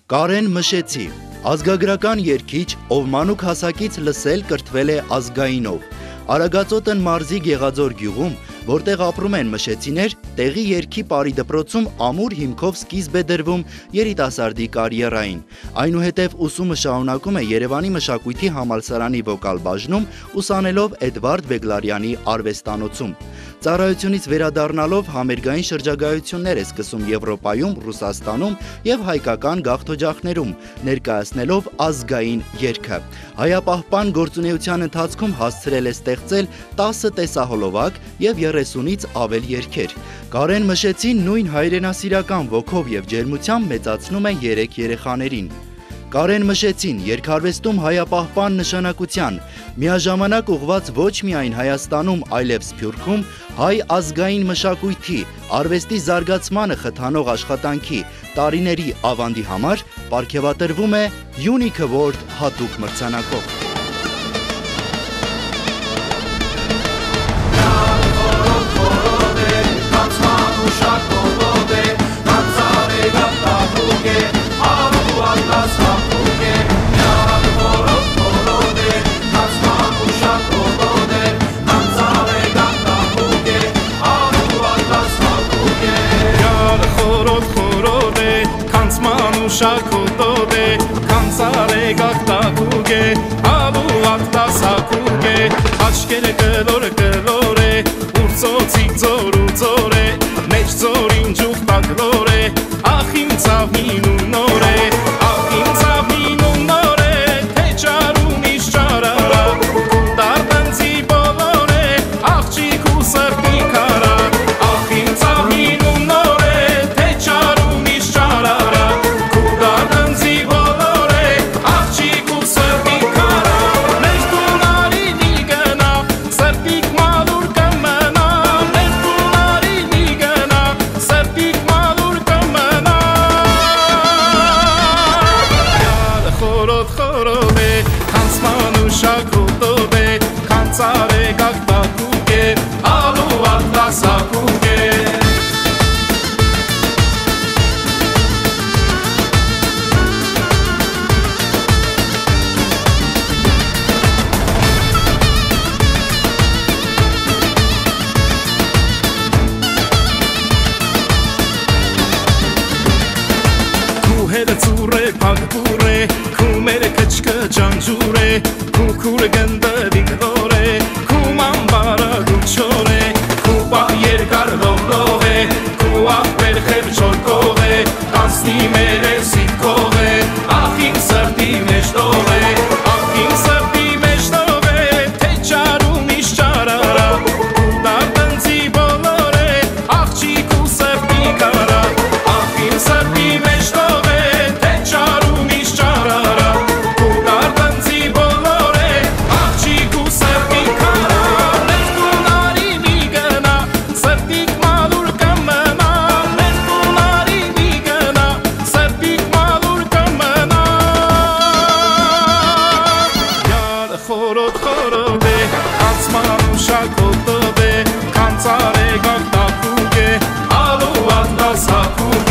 Կարեն Մշեցի, ազգագրական երգիչ, ով մանուկ հասակից լսել կրթվել է ազգայինով։ Արագածոտն մարզի Գեղաձոր գյուղում, որտեղ ապրում են մշեցիներ, տեղի երգի պարի դպրոցում ամուր հիմքով սկիզբ է դրվում երիտասարդի կարիերային։ Այնուհետև ուսումը շարունակում է Երևանի մշակույթի համալսարանի վոկալ բաժնում, ուսանելով Էդվարդ Բեգլարյանի արվեստանոցում։ Ծառայությունից վերադառնալով համերգային շրջագայություններ է սկսում Եվրոպայում, Ռուսաստանում և հայկական գաղթօջախներում, ներկայացնելով ազգային երգը։ Հայապահպան գործունեության ընթացքում հասցրել է ստեղծել 10 տեսահոլովակ և 30-ից ավել երգեր։ Կարեն Մշեցին նույն հայրենասիրական ոգով և ջերմությամբ մեծացնում է 3 երեխաներին։ Կարեն Մշեցին երգարվեստում հայապահպան նշանակության, միաժամանակ ուղղված ոչ միայն Հայաստանում, այլև Սփյուռքում հայ ազգային մշակույթի, արվեստի զարգացմանը խթանող աշխատանքի տարիների ավանդի համար պարգևատրվում է Unique Award հատուկ մրցանակով։ Շակոտոդե կանցարե գաղտակուգե ալուղատա սակուգե աչքերը կլոր է ուրցոցիկ ձոր ու ձոր է մեջ ձորին ջուխտակ լոր է ախ իմ ցավին ու նոր է ախ իմ ցավին ու նոր է թե ճարում իշ ճարարա դարբնցի բոլոր է աղջիկ ու սրտի քարա ախ իմ ցավին ու նոր է թե ճարում իշ ճարարա Kumere kachka janjure, kukure ganda diglore, kumambara guchore, kuba yergar love, kuba percher chorkove, kansni mere sitkove, achim sardi meshdove, achim sardi meshdove, techarum ishcharara, kudardanzi bolore, achchiku sardi kara, achim sardi meshdove. Շակոտոդե կանցարե գաղտակուգե ալու ատլաս հակուգե